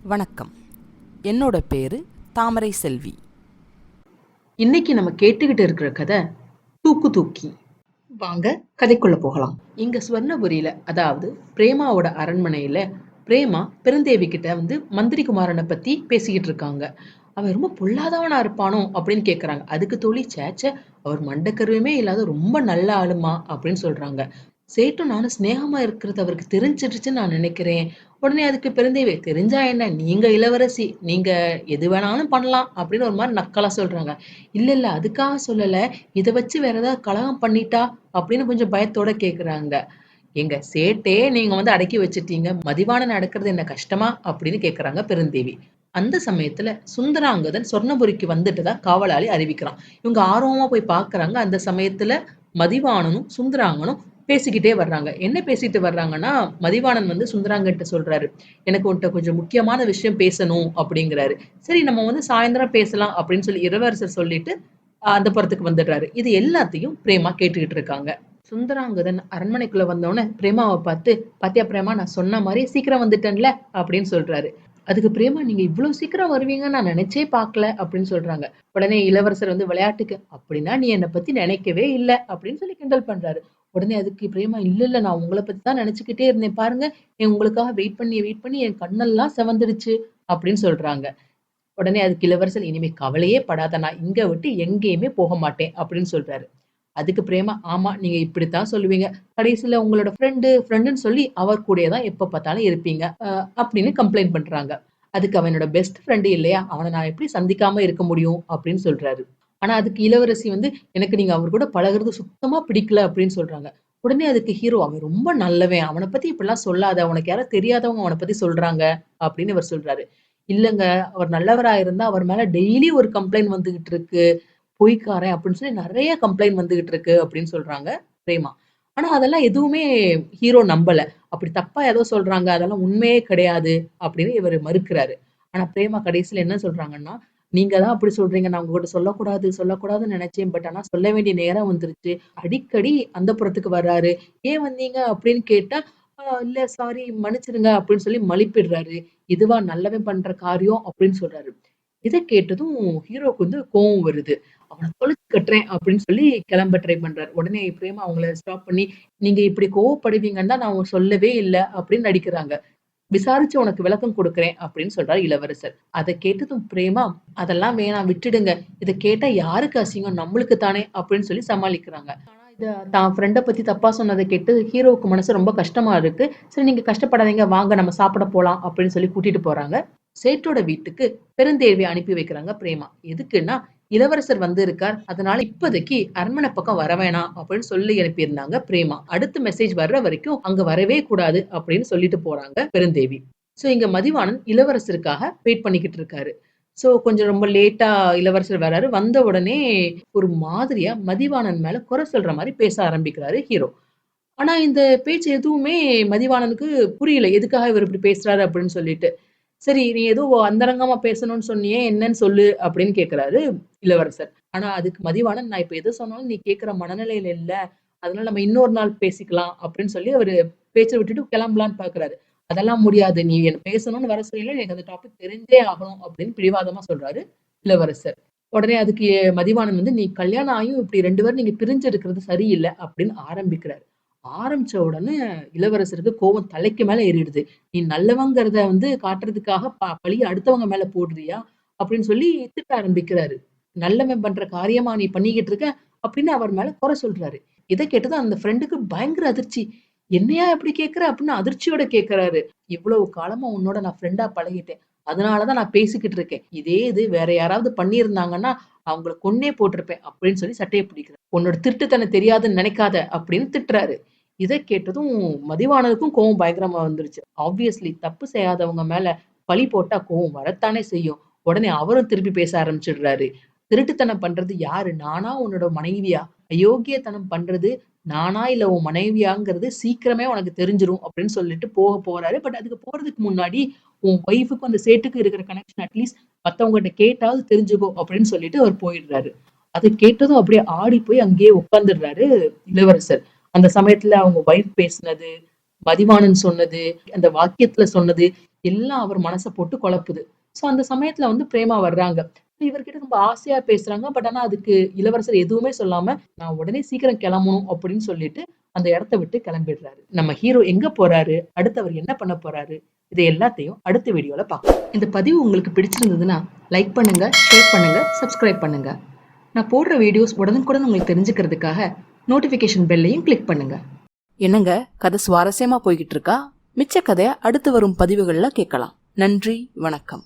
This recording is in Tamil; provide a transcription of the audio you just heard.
வணக்கம். என்னோட பேரு தாமரை செல்வி. இன்னைக்கு நம்ம கேட்டுக்கிட்டு இருக்கிற கதை தூக்கு தூக்கி. வாங்க கதைக்குள்ள போகலாம். இங்க சுவர்ணபுரியில, அதாவது பிரேமாவோட அரண்மனையில, பிரேமா பெருந்தேவி கிட்ட மந்திரி குமாரனை பத்தி பேசிக்கிட்டு இருக்காங்க. அவன் ரொம்ப பொல்லாதவனா இருப்பானோ அப்படின்னு கேக்குறாங்க. அதுக்கு தோழி, சேச்ச, அவர் மண்டக்கருவுமே இல்லாத ரொம்ப நல்ல ஆளுமா அப்படின்னு சொல்றாங்க. சேட்டும் நானும் சிநேகமா இருக்கிறது அவருக்கு தெரிஞ்சிருச்சுன்னு நான் நினைக்கிறேன். உடனே அதுக்கு பெருந்தேவி, தெரிஞ்சா என்ன, நீங்க இளவரசி, நீங்க எது வேணாலும் பண்ணலாம் அப்படின்னு ஒரு மாதிரி நக்கலா சொல்றாங்க. இல்ல இல்ல, அதுக்காக சொல்லல, இதை வச்சு வேற ஏதாவது கலகம் பண்ணிட்டா அப்படின்னு கொஞ்சம் பயத்தோட கேக்குறாங்க. எங்க சேட்டே நீங்க அடக்கி வச்சிட்டீங்க, மதிவாணன் அடக்குறது என்ன கஷ்டமா அப்படின்னு கேக்குறாங்க பெருந்தேவி. அந்த சமயத்துல சுந்தராங்கதன் சொர்ணபுரிக்கு வந்துட்டதா காவலாளி அறிவிக்கிறான். இவங்க ஆர்வமா போய் பாக்குறாங்க. அந்த சமயத்துல மதிவாணனும் சுந்தராங்கனும் பேசிக்கிட்டே வர்றாங்க. என்ன பேசிட்டு வர்றாங்கன்னா, மதிவாணன் சுந்தராங்கிட்ட சொல்றாரு, எனக்கு உன்கிட்ட கொஞ்சம் முக்கியமான விஷயம் பேசணும் அப்படிங்கிறாரு. சரி, நம்ம சாயந்தரம் பேசலாம் அப்படின்னு சொல்லி இளவரசர் சொல்லிட்டு அந்த புறத்துக்கு வந்துடுறாரு. இது எல்லாத்தையும் பிரேமா கேட்டுக்கிட்டு இருக்காங்க. சுந்தராங்கதன் அரண்மனைக்குள்ள வந்தோடனே பிரேமாவை பார்த்து, பாத்தியா பிரேமா, நான் சொன்ன மாதிரி சீக்கிரம் வந்துட்டேன்ல அப்படின்னு சொல்றாரு. அதுக்கு பிரேமா, நீங்க இவ்வளவு சீக்கிரம் வருவீங்கன்னு நான் நினைச்சே பார்க்கல அப்படின்னு சொல்றாங்க. உடனே இளவரசர் விளையாட்டுக்கு, அப்படின்னா நீ என்னை பத்தி நினைக்கவே இல்லை அப்படின்னு சொல்லி கிண்டல் பண்றாரு. உடனே அதுக்கு பிரேமா, இல்ல இல்ல, நான் உங்களை பத்தி தான் நினைச்சுக்கிட்டே இருந்தேன், பாருங்க உங்களுக்காக வெயிட் பண்ணி என் கண்ணெல்லாம் செவந்துடுச்சு அப்படின்னு சொல்றாங்க. உடனே அதுக்கு இளவரசர், இனிமே கவலையே படாத, நான் இங்க விட்டு எங்கேயுமே போக மாட்டேன் அப்படின்னு சொல்றாரு. அதுக்கு பிரேமா, ஆமா, நீங்க இப்படித்தான் சொல்லுவீங்க, கடைசியில உங்களோட ஃப்ரெண்டுன்னு சொல்லி அவர் கூடயே தான் எப்ப பார்த்தாலும் இருப்பீங்க அப்படின்னு கம்ப்ளைண்ட் பண்றாங்க. அதுக்கு அவனோட பெஸ்ட் ஃப்ரெண்டு இல்லையா, அவனை நான் எப்படி சந்திக்காம இருக்க முடியும் அப்படின்னு சொல்றாரு. ஆனா அதுக்கு இளவரசி எனக்கு நீங்க அவர் கூட பழகுறது சுத்தமா பிடிக்கல அப்படின்னு சொல்றாங்க. உடனே அதுக்கு ஹீரோ, அவன் ரொம்ப நல்லவன், அவனை பத்தி இப்படிலாம் சொல்லாத, உனக்கு யாரும் தெரியாதவங்க அவனை பத்தி சொல்றாங்க அப்படின்னு இவர் சொல்றாரு. இல்லங்க, அவர் நல்லவரா இருந்தா அவர் மேல டெய்லி ஒரு கம்ப்ளைண்ட் வந்துகிட்டு இருக்கு, பொய்க்காரன் அப்படின்னு சொல்லி நிறைய கம்ப்ளைண்ட் வந்துகிட்டு இருக்கு அப்படின்னு சொல்றாங்க பிரேமா. ஆனா அதெல்லாம் எதுவுமே ஹீரோ நம்பல. அப்படி தப்பா ஏதோ சொல்றாங்க, அதெல்லாம் உண்மையே கிடையாது அப்படின்னு இவர் மறுக்கிறாரு. ஆனா பிரேமா கடைசியில என்ன சொல்றாங்கன்னா, நீங்க தான் அப்படி சொல்றீங்க, நான் உங்ககிட்ட சொல்லக்கூடாதுன்னு நினைச்சேன், பட் ஆனா சொல்ல வேண்டிய நேரம் வந்துருச்சு. அடிக்கடி அந்த புறத்துக்கு வர்றாரு, ஏன் வந்தீங்க அப்படின்னு கேட்டா, இல்ல சாரி மன்னிச்சிருங்க அப்படின்னு சொல்லி மலிப்பிடுறாரு. இதுவா நல்லவன் பண்ற காரியம் அப்படின்னு சொல்றாரு. இத கேட்டதும் ஹீரோக்கு கோவம் வருது. அவன தொலைச்சு கட்டுறேன் அப்படின்னு சொல்லி கிளம்ப ட்ரை பண்றாரு. உடனே பிரேமா அவங்கள ஸ்டாப் பண்ணி, நீங்க இப்படி கோவப்படுவீங்கன்னு தான் நான் சொல்லவே இல்ல அப்படின்னு நடிக்கிறாங்க. விசாரிச்சு உனக்கு விளக்கம் கொடுக்கிறேன் அப்படின்னு சொல்றாரு இளவரசர். அத கேட்டதும் பிரேமா, அதெல்லாம் வேணாம், விட்டுடுங்க. இத கேட்டா யாருக்கு அசிங்கம், நம்மளுக்கு தானே அப்படின்னு சொல்லி சமாளிக்கிறாங்க. ஆனா தான் ஃப்ரெண்ட பத்தி தப்பா சொன்னத கேட்டு ஹீரோவுக்கு மனசு ரொம்ப கஷ்டமா இருக்கு. சரி, நீங்க கஷ்டப்படாதீங்க, வாங்க நம்ம சாப்பிட போலாம் அப்படின்னு சொல்லி கூட்டிட்டு போறாங்க. சேட்டோட வீட்டுக்கு பெருந்தேவியை அனுப்பி வைக்கிறாங்க பிரேமா. எதுக்குன்னா, இளவரசர் இருக்கார், அதனால இப்போதைக்கு அரண்மனை பக்கம் வர வேணாம் அப்படின்னு சொல்லி அனுப்பியிருந்தாங்க பிரேமா. அடுத்த மெசேஜ் வர்ற வரைக்கும் அங்க வரவே கூடாது அப்படின்னு சொல்லிட்டு போறாங்க பெருந்தேவி. சோ இங்க மதிவாணன் இளவரசருக்காக வெயிட் பண்ணிக்கிட்டு இருக்காரு. சோ கொஞ்சம் ரொம்ப லேட்டா இளவரசர் வராரு. வந்த உடனே ஒரு மாதிரியா மதிவாணன் மேல குறை சொல்ற மாதிரி பேச ஆரம்பிக்கிறாரு ஹீரோ. ஆனா இந்த பேச்சு எதுவுமே மதிவாணனுக்கு புரியல, எதுக்காக இவர் இப்படி பேசுறாரு அப்படின்னு சொல்லிட்டு. சரி, நீ ஏதோ அந்தரங்கமா பேசணும்னு சொன்னியே, என்னன்னு சொல்லு அப்படின்னு கேக்குறாரு இளவரசர். ஆனா அதுக்கு மதிவாணன், நான் இப்ப எது சொன்னாலும் நீ கேக்குற மனநிலையில இல்ல, அதனால நம்ம இன்னொரு நாள் பேசிக்கலாம் அப்படின்னு சொல்லி அவரு பேச்ச விட்டுட்டு கிளம்பலான்னு பாக்குறாரு. அதெல்லாம் முடியாது, நீ என்ன பேசணும்னு வர சொல்லல, எனக்கு அந்த டாபிக் தெரிஞ்சே ஆகணும் அப்படின்னு பிடிவாதமா சொல்றாரு இளவரசர். உடனே அதுக்கு மதிவாணன் நீ கல்யாணம் ஆயும் இப்படி 2 பேரும் நீங்க பிரிஞ்சு இருக்கிறது சரியில்ல அப்படின்னு ஆரம்பிக்கிறாரு. ஆரம்பிச்ச உடனே இளவரசருக்கு கோவம் தலைக்கு மேல ஏறிடுது. நீ நல்லவங்கிறத காட்டுறதுக்காக பழிய அடுத்தவங்க மேல போடுறியா அப்படின்னு சொல்லி திட்ட ஆரம்பிக்கிறாரு. நல்லவன் பண்ற காரியமா நீ பண்ணிக்கிட்டு இருக்க அப்படின்னு அவர் மேல குறை சொல்றாரு. இதை கேட்டதும் அந்த ஃப்ரெண்டுக்கு பயங்கர அதிர்ச்சி. என்னையா எப்படி கேக்குற அப்படின்னு அதிர்ச்சியோட கேக்குறாரு. இவ்வளவு காலமா உன்னோட நான் ஃப்ரெண்டா பழகிட்டேன், அதனாலதான் நான் பேசிக்கிட்டு இருக்கேன். இதே இது வேற யாராவது பண்ணியிருந்தாங்கன்னா அவங்கள கொன்னே போட்டிருப்பேன் அப்படின்னு சொல்லி சட்டையை பிடிக்கிறார். உன்னோட திருட்டுத்தனம் தெரியாதுன்னு நினைக்காத அப்படின்னு திட்டுறாரு. இதை கேட்டதும் மதிவாணனுக்கும் கோவம் பயங்கரமா வந்துருச்சு. ஆப்வியஸ்லி தப்பு செய்யாதவங்க மேல பழி போட்டா கோவம் வரத்தானே செய்யும். உடனே அவரும் திருப்பி பேச ஆரம்பிச்சிடுறாரு. திருட்டுத்தனம் பண்றது யாரு, நானா உன்னோட மனைவியா? அயோக்கியத்தனம் பண்றது நானா இல்ல உன் மனைவியாங்கிறது சீக்கிரமே உனக்கு தெரிஞ்சிரும் அப்படின்னு சொல்லிட்டு போறாரு. பட் அதுக்கு போறதுக்கு முன்னாடி உன் ஒய்ஃபுக்கும் அந்த சேட்டுக்கு இருக்கிற கனெக்ஷன் அட்லீஸ்ட் மத்தவங்ககிட்ட கேட்டாவது தெரிஞ்சுக்கோ அப்படின்னு சொல்லிட்டு அவர் போயிடுறாரு. அதை கேட்டதும் அப்படியே ஆடி போய் அங்கேயே உட்கார்ந்துடுறாரு இளவரசர். அந்த சமயத்துல அவங்க ஒய்ஃப் பேசினது, மதிவாணன் சொன்னது, அந்த வாக்கியத்துல சொன்னது எல்லாம் அவர் மனச போட்டு குழப்புது. சோ அந்த சமயத்துல வந்து பிரேமா வர்றாங்க. இவர்கிட்ட ரொம்ப ஆசையா பேசுறாங்க. பட் ஆனா அதுக்கு இளவரசர் எதுவுமே சொல்லாம, "நான் உடனே சீக்கிரம் கிளம்பணும்" அப்படின்னு சொல்லிட்டு அந்த இடத்த விட்டு கிளம்பிடுறாரு. நம்ம ஹீரோ எங்க போறாரு? அடுத்து அவர் என்ன பண்ண போறாரு? இது எல்லாத்தையும் அடுத்த வீடியோல பார்க்கலாம். இந்த பதிவு உங்களுக்கு பிடிச்சிருந்ததுன்னா லைக் பண்ணுங்க, ஷேர் பண்ணுங்க, சப்ஸ்கிரைப் பண்ணுங்க. நான் போடுற வீடியோஸ் உடனுக்குடன் உங்களுக்கு தெரிஞ்சுக்கிறதுக்காக நோட்டிபிகேஷன் பெல்லையும் கிளிக் பண்ணுங்க. என்னங்க, கதை சுவாரஸ்யமா போய்கிட்டு இருக்கா? மிச்ச கதையை அடுத்து வரும் பதிவுகள்ல கேட்கலாம். நன்றி, வணக்கம்.